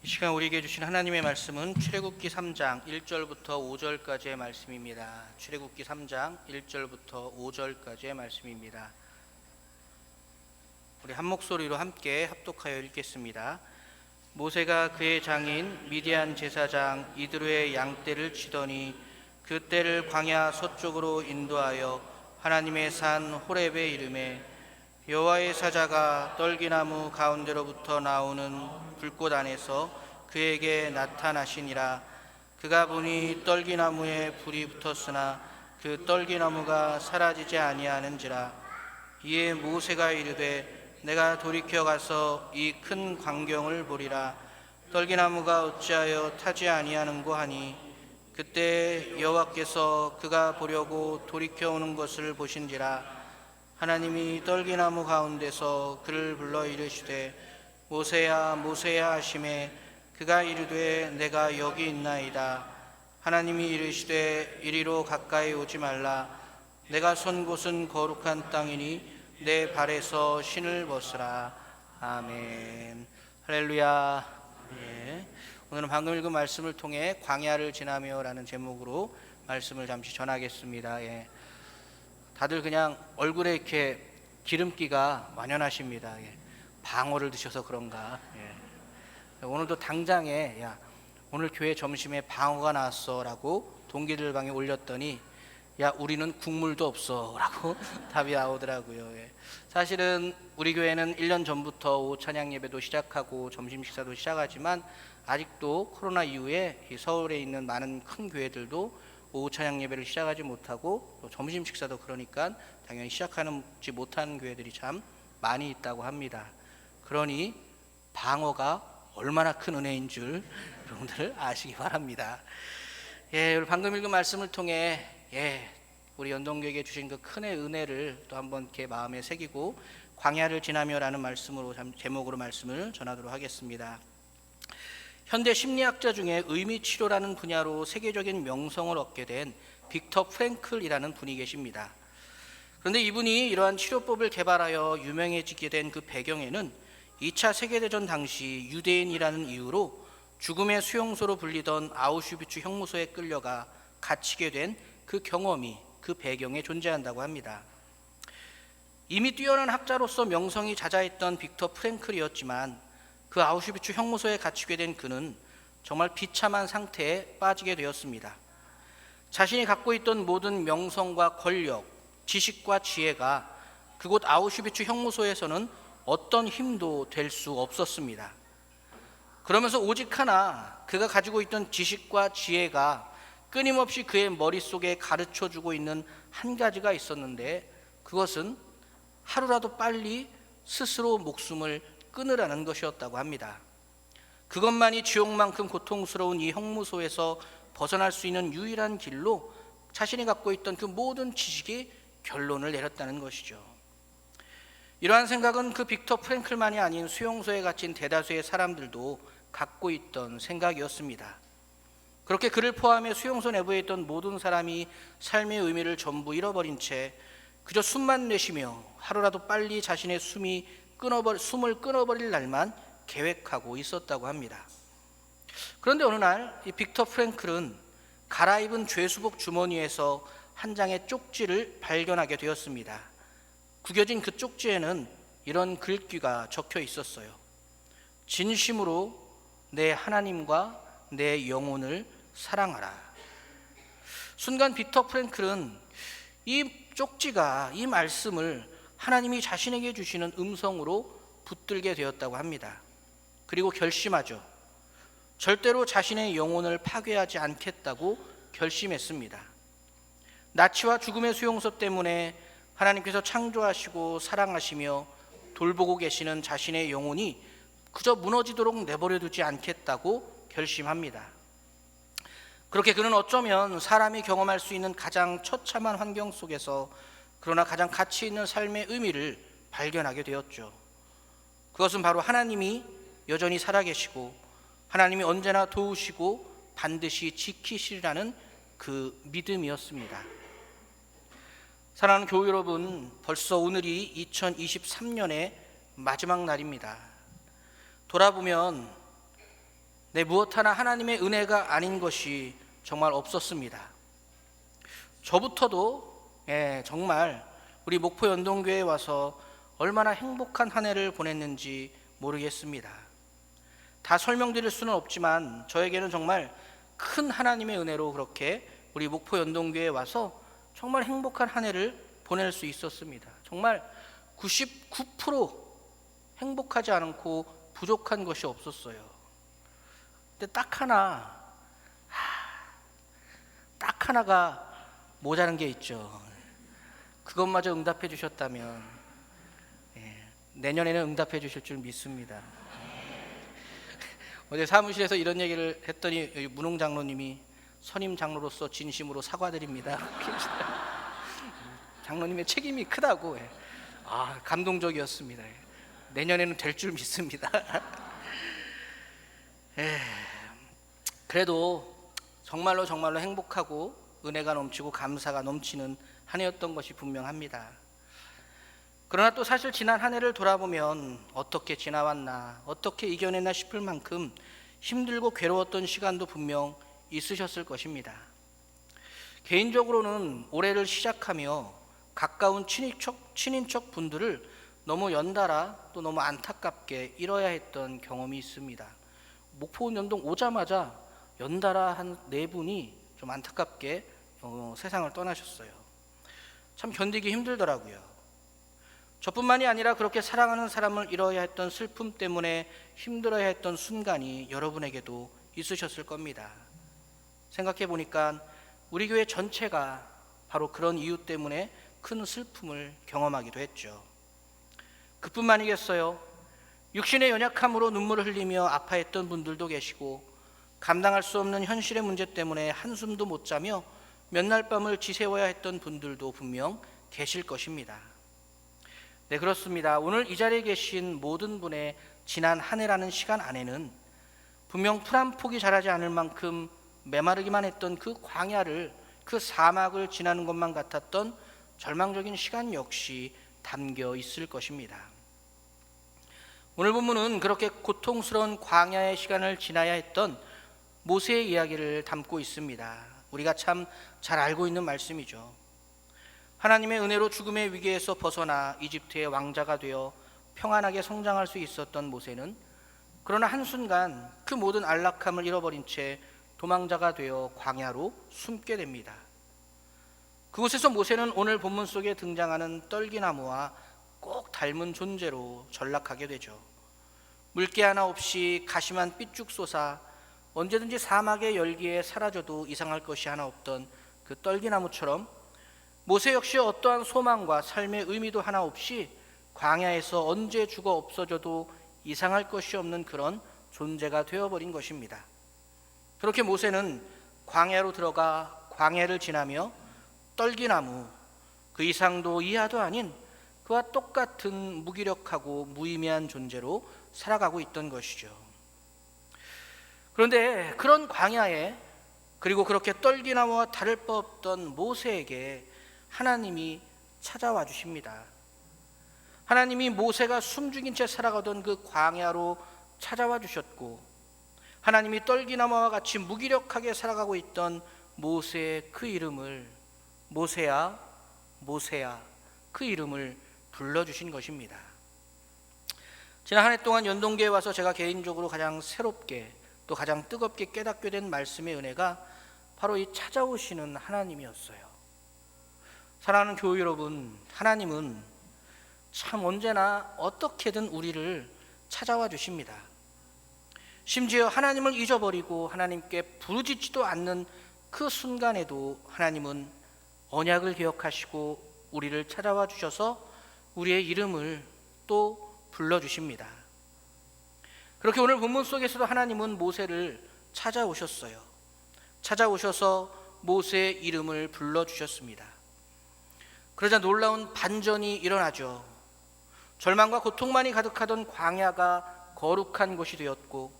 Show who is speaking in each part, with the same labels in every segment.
Speaker 1: 이 시간 우리에게 주신 하나님의 말씀은 출애굽기 3장 1절부터 5절까지의 말씀입니다. 출애굽기 3장 1절부터 5절까지의 말씀입니다. 우리 한 목소리로 함께 합독하여 읽겠습니다. 모세가 그의 장인 미디안 제사장 이드로의 양떼를 치더니 그 떼를 광야 서쪽으로 인도하여 하나님의 산 호렙에 이르매 여호와의 사자가 떨기나무 가운데로부터 나오는 불꽃 안에서 그에게 나타나시니라. 그가 보니 떨기나무에 불이 붙었으나 그 떨기나무가 사라지지 아니하는지라. 이에 모세가 이르되 내가 돌이켜 가서 이 큰 광경을 보리라. 떨기나무가 어찌하여 타지 아니하는고 하니 그때 여호와께서 그가 보려고 돌이켜 오는 것을 보신지라. 하나님이 떨기나무 가운데서 그를 불러 이르시되 모세야 모세야 하시매 그가 이르되 내가 여기 있나이다. 하나님이 이르시되 이리로 가까이 오지 말라. 내가 선 곳은 거룩한 땅이니 내 발에서 신을 벗으라. 아멘. 할렐루야. 예. 오늘은 방금 읽은 말씀을 통해 광야를 지나며 라는 제목으로 말씀을 잠시 전하겠습니다. 예. 다들 그냥 얼굴에 이렇게 기름기가 만연하십니다. 예. 방어를 드셔서 그런가. 예. 오늘도 당장에 야 오늘 교회 점심에 방어가 나왔어 라고 동기들 방에 올렸더니 야 우리는 국물도 없어 라고 답이 나오더라고요. 예. 사실은 우리 교회는 1년 전부터 오후 찬양 예배도 시작하고 점심 식사도 시작하지만 아직도 코로나 이후에 이 서울에 있는 많은 큰 교회들도 오후 찬양 예배를 시작하지 못하고 또 점심 식사도 그러니까 당연히 시작하지 못하는 교회들이 참 많이 있다고 합니다. 그러니 방어가 얼마나 큰 은혜인 줄 여러분들 아시기 바랍니다. 예, 방금 읽은 말씀을 통해 우리 연동교회에게 주신 그 큰 은혜를 또 한번 이렇게 마음에 새기고 광야를 지나며라는 말씀으로 제목으로 말씀을 전하도록 하겠습니다. 현대 심리학자 중에 의미치료라는 분야로 세계적인 명성을 얻게 된 빅터 프랭클이라는 분이 계십니다. 그런데 이분이 이러한 치료법을 개발하여 유명해지게 된 그 배경에는 2차 세계대전 당시 유대인이라는 이유로 죽음의 수용소로 불리던 아우슈비츠 형무소에 끌려가 갇히게 된 그 경험이 그 배경에 존재한다고 합니다. 이미 뛰어난 학자로서 명성이 자자했던 빅터 프랭클이었지만 그 아우슈비츠 형무소에 갇히게 된 그는 정말 비참한 상태에 빠지게 되었습니다. 자신이 갖고 있던 모든 명성과 권력, 지식과 지혜가 그곳 아우슈비츠 형무소에서는 어떤 힘도 될 수 없었습니다. 그러면서 오직 하나 그가 가지고 있던 지식과 지혜가 끊임없이 그의 머릿속에 가르쳐주고 있는 한 가지가 있었는데 그것은 하루라도 빨리 스스로 목숨을 끊으라는 것이었다고 합니다. 그것만이 지옥만큼 고통스러운 이 형무소에서 벗어날 수 있는 유일한 길로 자신이 갖고 있던 그 모든 지식이 결론을 내렸다는 것이죠. 이러한 생각은 그 빅터 프랭클만이 아닌 수용소에 갇힌 대다수의 사람들도 갖고 있던 생각이었습니다. 그렇게 그를 포함해 수용소 내부에 있던 모든 사람이 삶의 의미를 전부 잃어버린 채 그저 숨만 내쉬며 하루라도 빨리 자신의 숨을 끊어버릴 날만 계획하고 있었다고 합니다. 그런데 어느 날 이 빅터 프랭클은 갈아입은 죄수복 주머니에서 한 장의 쪽지를 발견하게 되었습니다. 구겨진 그 쪽지에는 이런 글귀가 적혀 있었어요. 진심으로 내 하나님과 내 영혼을 사랑하라. 순간 빅터 프랭클은 이 쪽지가 이 말씀을 하나님이 자신에게 주시는 음성으로 붙들게 되었다고 합니다. 그리고 결심하죠. 절대로 자신의 영혼을 파괴하지 않겠다고 결심했습니다. 나치와 죽음의 수용소 때문에 하나님께서 창조하시고 사랑하시며 돌보고 계시는 자신의 영혼이 그저 무너지도록 내버려 두지 않겠다고 결심합니다. 그렇게 그는 어쩌면 사람이 경험할 수 있는 가장 처참한 환경 속에서 그러나 가장 가치 있는 삶의 의미를 발견하게 되었죠. 그것은 바로 하나님이 여전히 살아계시고 하나님이 언제나 도우시고 반드시 지키시리라는 그 믿음이었습니다. 사랑하는 교우 여러분, 벌써 오늘이 2023년의 마지막 날입니다. 돌아보면 무엇 하나 하나님의 은혜가 아닌 것이 정말 없었습니다. 저부터도 정말 우리 목포 연동교회에 와서 얼마나 행복한 한 해를 보냈는지 모르겠습니다. 다 설명드릴 수는 없지만 저에게는 정말 큰 하나님의 은혜로 그렇게 우리 목포 연동교회에 와서 정말 행복한 한 해를 보낼 수 있었습니다. 정말 99% 행복하지 않고 부족한 것이 없었어요. 근데 딱 하나가 모자란 게 있죠. 그것마저 응답해 주셨다면 내년에는 응답해 주실 줄 믿습니다. 어제 사무실에서 이런 얘기를 했더니 문홍 장로님이 선임 장로로서 진심으로 사과드립니다. 장로님의 책임이 크다고. 감동적이었습니다. 내년에는 될 줄 믿습니다. 그래도 정말로 행복하고 은혜가 넘치고 감사가 넘치는 한 해였던 것이 분명합니다. 그러나 또 사실 지난 한 해를 돌아보면 어떻게 지나왔나, 어떻게 이겨냈나 싶을 만큼 힘들고 괴로웠던 시간도 분명 있으셨을 것입니다. 개인적으로는 올해를 시작하며 가까운 친인척 분들을 너무 연달아 또 너무 안타깝게 잃어야 했던 경험이 있습니다. 목포 연동 오자마자 연달아 한 4분이 좀 안타깝게 세상을 떠나셨어요. 참 견디기 힘들더라고요. 저뿐만이 아니라 그렇게 사랑하는 사람을 잃어야 했던 슬픔 때문에 힘들어야 했던 순간이 여러분에게도 있으셨을 겁니다. 생각해 보니까 우리 교회 전체가 바로 그런 이유 때문에 큰 슬픔을 경험하기도 했죠. 그뿐만이겠어요. 육신의 연약함으로 눈물을 흘리며 아파했던 분들도 계시고, 감당할 수 없는 현실의 문제 때문에 한숨도 못 자며 몇 날 밤을 지새워야 했던 분들도 분명 계실 것입니다. 네, 그렇습니다. 오늘 이 자리에 계신 모든 분의 지난 한 해라는 시간 안에는 분명 풀 한 폭이 자라지 않을 만큼 메마르기만 했던 그 광야를, 그 사막을 지나는 것만 같았던 절망적인 시간 역시 담겨 있을 것입니다. 오늘 본문은 그렇게 고통스러운 광야의 시간을 지나야 했던 모세의 이야기를 담고 있습니다. 우리가 참 잘 알고 있는 말씀이죠. 하나님의 은혜로 죽음의 위기에서 벗어나 이집트의 왕자가 되어 평안하게 성장할 수 있었던 모세는 그러나 한순간 그 모든 안락함을 잃어버린 채 도망자가 되어 광야로 숨게 됩니다. 그곳에서 모세는 오늘 본문 속에 등장하는 떨기나무와 꼭 닮은 존재로 전락하게 되죠. 물개 하나 없이 가시만 삐쭉 솟아 언제든지 사막의 열기에 사라져도 이상할 것이 하나 없던 그 떨기나무처럼 모세 역시 어떠한 소망과 삶의 의미도 하나 없이 광야에서 언제 죽어 없어져도 이상할 것이 없는 그런 존재가 되어버린 것입니다. 그렇게 모세는 광야로 들어가 광야를 지나며 떨기나무, 그 이상도 이하도 아닌 그와 똑같은 무기력하고 무의미한 존재로 살아가고 있던 것이죠. 그런데 그런 광야에, 그리고 그렇게 떨기나무와 다를 바 없던 모세에게 하나님이 찾아와 주십니다. 하나님이 모세가 숨죽인 채 살아가던 그 광야로 찾아와 주셨고, 하나님이 떨기나무와 같이 무기력하게 살아가고 있던 모세의 그 이름을 모세야, 모세야, 그 이름을 불러주신 것입니다. 지난 한 해 동안 연동교회에 와서 제가 개인적으로 가장 새롭게 또 가장 뜨겁게 깨닫게 된 말씀의 은혜가 바로 이 찾아오시는 하나님이었어요. 사랑하는 교회 여러분, 하나님은 참 언제나 어떻게든 우리를 찾아와 주십니다. 심지어 하나님을 잊어버리고 하나님께 부르짖지도 않는 그 순간에도 하나님은 언약을 기억하시고 우리를 찾아와 주셔서 우리의 이름을 또 불러주십니다. 그렇게 오늘 본문 속에서도 하나님은 모세를 찾아오셨어요. 찾아오셔서 모세의 이름을 불러주셨습니다. 그러자 놀라운 반전이 일어나죠. 절망과 고통만이 가득하던 광야가 거룩한 곳이 되었고,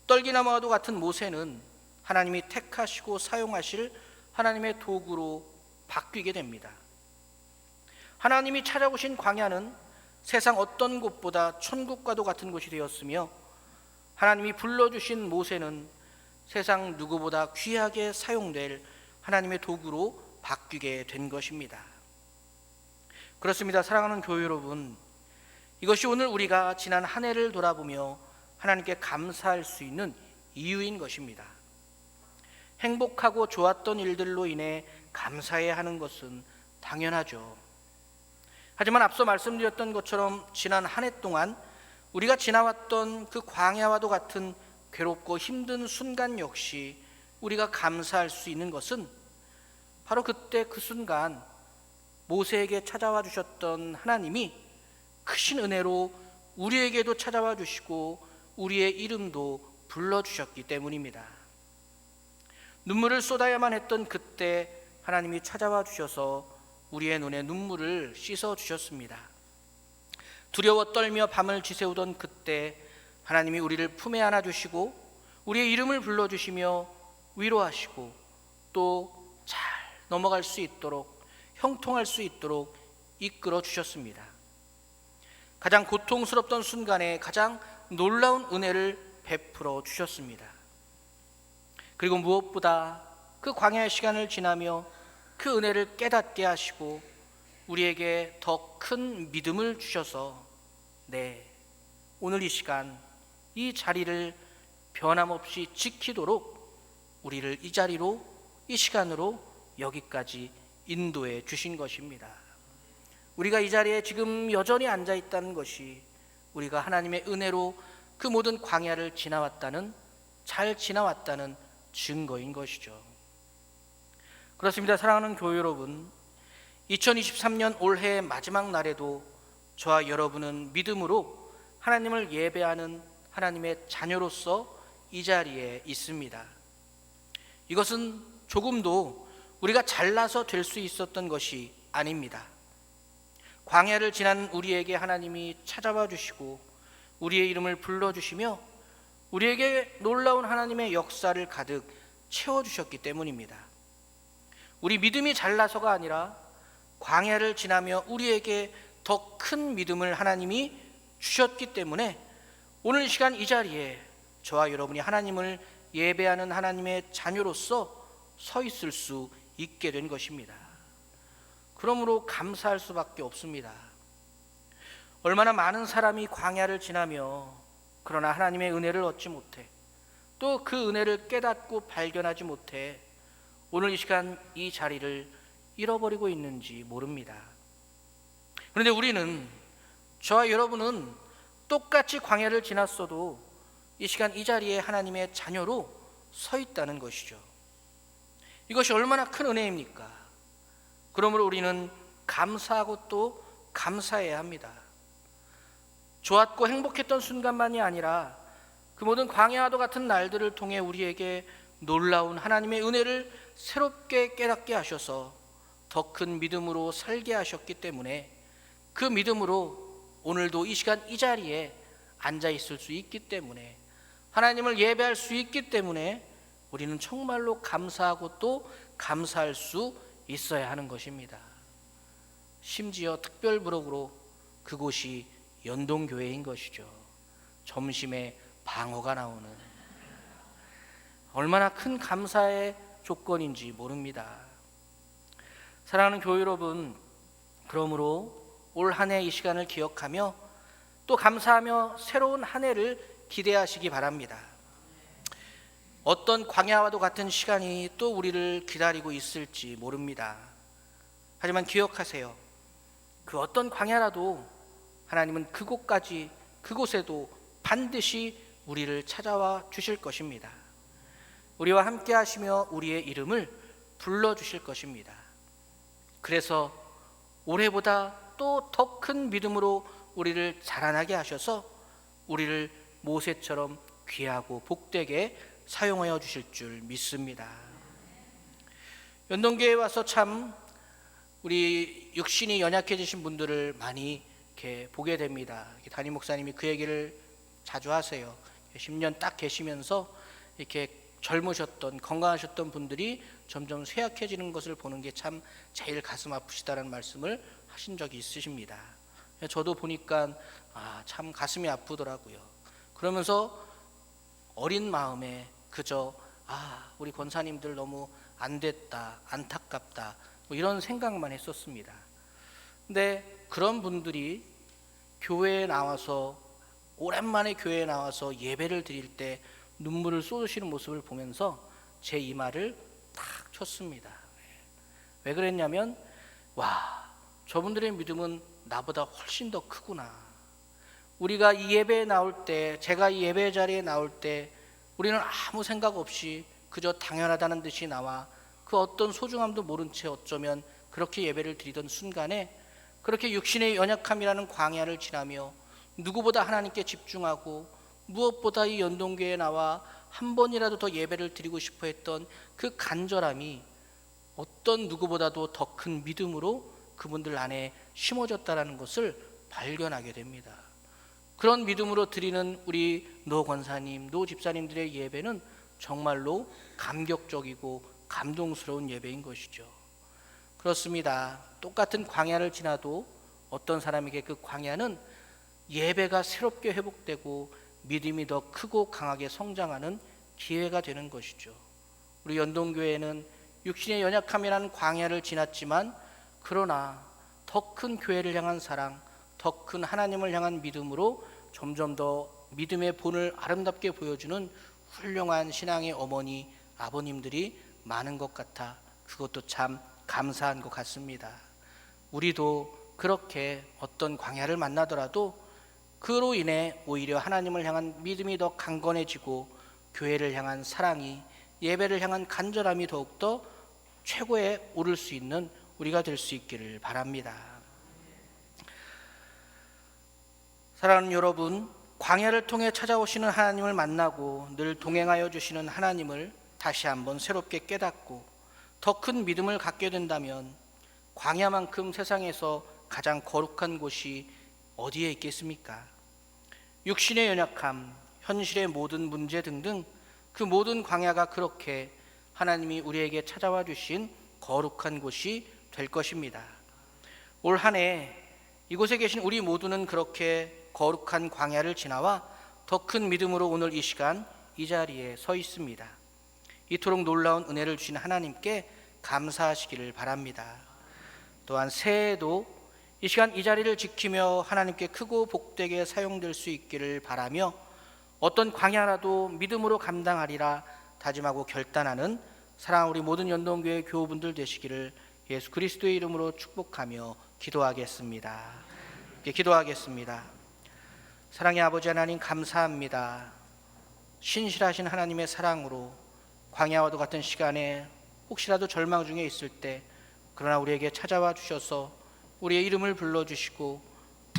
Speaker 1: 떨기나무와도 같은 모세는 하나님이 택하시고 사용하실 하나님의 도구로 바뀌게 됩니다. 하나님이 찾아오신 광야는 세상 어떤 곳보다 천국과도 같은 곳이 되었으며, 하나님이 불러주신 모세는 세상 누구보다 귀하게 사용될 하나님의 도구로 바뀌게 된 것입니다. 그렇습니다. 사랑하는 교회 여러분, 이것이 오늘 우리가 지난 한 해를 돌아보며 하나님께 감사할 수 있는 이유인 것입니다. 행복하고 좋았던 일들로 인해 감사해야 하는 것은 당연하죠. 하지만 앞서 말씀드렸던 것처럼 지난 한 해 동안 우리가 지나왔던 그 광야와도 같은 괴롭고 힘든 순간 역시 우리가 감사할 수 있는 것은 바로 그때 그 순간 모세에게 찾아와 주셨던 하나님이 크신 은혜로 우리에게도 찾아와 주시고 우리의 이름도 불러주셨기 때문입니다. 눈물을 쏟아야만 했던 그때 하나님이 찾아와 주셔서 우리의 눈에 눈물을 씻어 주셨습니다. 두려워 떨며 밤을 지새우던 그때 하나님이 우리를 품에 안아 주시고 우리의 이름을 불러주시며 위로하시고 또 잘 넘어갈 수 있도록 형통할 수 있도록 이끌어 주셨습니다. 가장 고통스럽던 순간에 가장 놀라운 은혜를 베풀어 주셨습니다. 그리고 무엇보다 그 광야의 시간을 지나며 그 은혜를 깨닫게 하시고 우리에게 더 큰 믿음을 주셔서 오늘 이 시간 이 자리를 변함없이 지키도록 우리를 이 자리로 이 시간으로 여기까지 인도해 주신 것입니다. 우리가 이 자리에 지금 여전히 앉아 있다는 것이 우리가 하나님의 은혜로 그 모든 광야를 잘 지나왔다는 증거인 것이죠. 그렇습니다. 사랑하는 교회 여러분, 2023년 올해의 마지막 날에도 저와 여러분은 믿음으로 하나님을 예배하는 하나님의 자녀로서 이 자리에 있습니다. 이것은 조금도 우리가 잘나서 될 수 있었던 것이 아닙니다. 광야를 지난 우리에게 하나님이 찾아와 주시고 우리의 이름을 불러주시며 우리에게 놀라운 하나님의 역사를 가득 채워주셨기 때문입니다. 우리 믿음이 잘나서가 아니라 광야를 지나며 우리에게 더 큰 믿음을 하나님이 주셨기 때문에 오늘 이 시간 이 자리에 저와 여러분이 하나님을 예배하는 하나님의 자녀로서 서 있을 수 있게 된 것입니다. 그러므로 감사할 수밖에 없습니다. 얼마나 많은 사람이 광야를 지나며 그러나 하나님의 은혜를 얻지 못해 또 그 은혜를 깨닫고 발견하지 못해 오늘 이 시간 이 자리를 잃어버리고 있는지 모릅니다. 그런데 우리는, 저와 여러분은 똑같이 광야를 지났어도 이 시간 이 자리에 하나님의 자녀로 서 있다는 것이죠. 이것이 얼마나 큰 은혜입니까? 그러므로 우리는 감사하고 또 감사해야 합니다. 좋았고 행복했던 순간만이 아니라 그 모든 광야와도 같은 날들을 통해 우리에게 놀라운 하나님의 은혜를 새롭게 깨닫게 하셔서 더 큰 믿음으로 살게 하셨기 때문에 그 믿음으로 오늘도 이 시간 이 자리에 앉아 있을 수 있기 때문에 하나님을 예배할 수 있기 때문에 우리는 정말로 감사하고 또 감사할 수 있어야 하는 것입니다. 심지어 특별부록으로 그곳이 연동교회인 것이죠. 점심에 방어가 나오는, 얼마나 큰 감사의 조건인지 모릅니다. 사랑하는 교회 여러분, 그러므로 올 한 해 이 시간을 기억하며 또 감사하며 새로운 한 해를 기대하시기 바랍니다. 어떤 광야와도 같은 시간이 또 우리를 기다리고 있을지 모릅니다. 하지만 기억하세요. 그 어떤 광야라도 하나님은 그곳에도 반드시 우리를 찾아와 주실 것입니다. 우리와 함께 하시며 우리의 이름을 불러주실 것입니다. 그래서 올해보다 또 더 큰 믿음으로 우리를 자라나게 하셔서 우리를 모세처럼 귀하고 복되게 사용하여 주실 줄 믿습니다. 연동교회에 와서 참 우리 육신이 연약해지신 분들을 많이 이렇게 보게 됩니다. 담임 목사님이 그 얘기를 자주 하세요. 10년 딱 계시면서 이렇게 젊으셨던 건강하셨던 분들이 점점 쇠약해지는 것을 보는 게 참 제일 가슴 아프시다는 말씀을 하신 적이 있으십니다. 저도 보니까 참 가슴이 아프더라고요. 그러면서 어린 마음에 그저 우리 권사님들 너무 안 됐다, 안타깝다, 뭐 이런 생각만 했었습니다. 근데 그런 분들이 교회에 나와서, 오랜만에 교회에 나와서 예배를 드릴 때 눈물을 쏟으시는 모습을 보면서 제 이마를 탁 쳤습니다. 왜 그랬냐면, 저분들의 믿음은 나보다 훨씬 더 크구나. 우리가 이 예배에 나올 때, 제가 이 예배 자리에 나올 때 우리는 아무 생각 없이 그저 당연하다는 듯이 나와 그 어떤 소중함도 모른 채 어쩌면 그렇게 예배를 드리던 순간에 그렇게 육신의 연약함이라는 광야를 지나며 누구보다 하나님께 집중하고 무엇보다 이 연동교회에 나와 한 번이라도 더 예배를 드리고 싶어 했던 그 간절함이 어떤 누구보다도 더 큰 믿음으로 그분들 안에 심어졌다는 것을 발견하게 됩니다. 그런 믿음으로 드리는 우리 노 권사님, 노 집사님들의 예배는 정말로 감격적이고 감동스러운 예배인 것이죠. 그렇습니다. 똑같은 광야를 지나도 어떤 사람에게 그 광야는 예배가 새롭게 회복되고 믿음이 더 크고 강하게 성장하는 기회가 되는 것이죠. 우리 연동교회는 육신의 연약함이라는 광야를 지났지만, 그러나 더 큰 교회를 향한 사랑, 더 큰 하나님을 향한 믿음으로 점점 더 믿음의 본을 아름답게 보여주는 훌륭한 신앙의 어머니, 아버님들이 많은 것 같아 그것도 참 감사한 것 같습니다. 우리도 그렇게 어떤 광야를 만나더라도 그로 인해 오히려 하나님을 향한 믿음이 더 강건해지고 교회를 향한 사랑이, 예배를 향한 간절함이 더욱더 최고에 오를 수 있는 우리가 될 수 있기를 바랍니다. 사랑하는 여러분, 광야를 통해 찾아오시는 하나님을 만나고 늘 동행하여 주시는 하나님을 다시 한번 새롭게 깨닫고 더 큰 믿음을 갖게 된다면 광야만큼 세상에서 가장 거룩한 곳이 어디에 있겠습니까? 육신의 연약함, 현실의 모든 문제 등등 그 모든 광야가 그렇게 하나님이 우리에게 찾아와 주신 거룩한 곳이 될 것입니다. 올 한 해 이곳에 계신 우리 모두는 그렇게 거룩한 광야를 지나와 더 큰 믿음으로 오늘 이 시간 이 자리에 서 있습니다. 이토록 놀라운 은혜를 주신 하나님께 감사하시기를 바랍니다. 또한 새해에도 이 시간 이 자리를 지키며 하나님께 크고 복되게 사용될 수 있기를 바라며 어떤 광야라도 믿음으로 감당하리라 다짐하고 결단하는 사랑하는 우리 모든 연동교회 교우분들 되시기를 예수 그리스도의 이름으로 축복하며 기도하겠습니다. 기도하겠습니다. 사랑의 아버지 하나님, 감사합니다. 신실하신 하나님의 사랑으로 광야와도 같은 시간에 혹시라도 절망 중에 있을 때 그러나 우리에게 찾아와 주셔서 우리의 이름을 불러주시고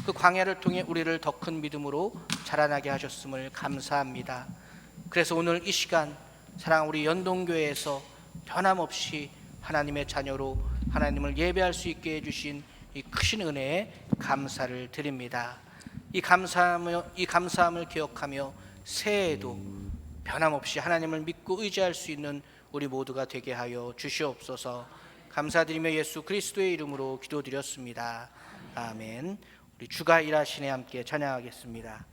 Speaker 1: 그 광야를 통해 우리를 더 큰 믿음으로 자라나게 하셨음을 감사합니다. 그래서 오늘 이 시간 사랑하는 우리 연동교회에서 변함없이 하나님의 자녀로 하나님을 예배할 수 있게 해주신 이 크신 은혜에 감사를 드립니다. 이 감사함을 기억하며 새해에도 변함없이 하나님을 믿고 의지할 수 있는 우리 모두가 되게 하여 주시옵소서. 감사드리며 예수 그리스도의 이름으로 기도드렸습니다. 아멘. 우리 주가 일하시네 함께 찬양하겠습니다.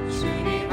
Speaker 2: 주님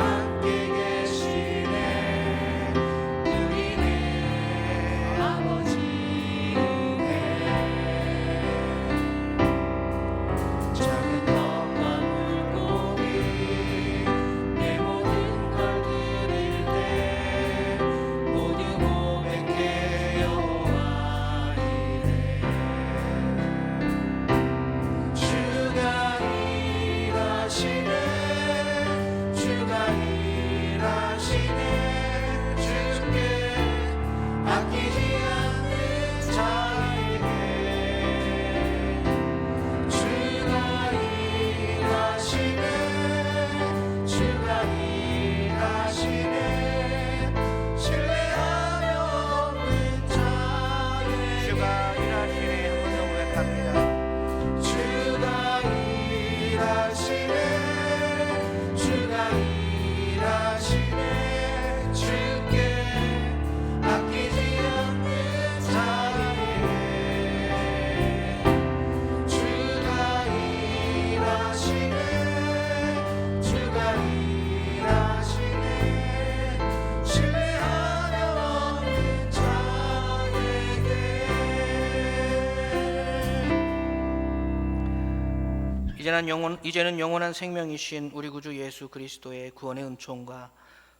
Speaker 1: 이제는 영원한 생명이신 우리 구주 예수 그리스도의 구원의 은총과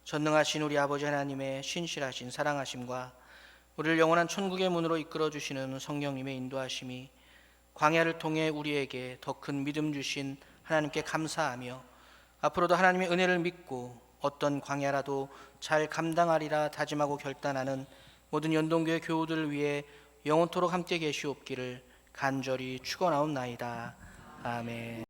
Speaker 1: 전능하신 우리 아버지 하나님의 신실하신 사랑하심과 우리를 영원한 천국의 문으로 이끌어 주시는 성령님의 인도하심이 광야를 통해 우리에게 더 큰 믿음 주신 하나님께 감사하며 앞으로도 하나님의 은혜를 믿고 어떤 광야라도 잘 감당하리라 다짐하고 결단하는 모든 연동교회 교우들을 위해 영원토록 함께 계시옵기를 간절히 축원하옵나이다. 아멘.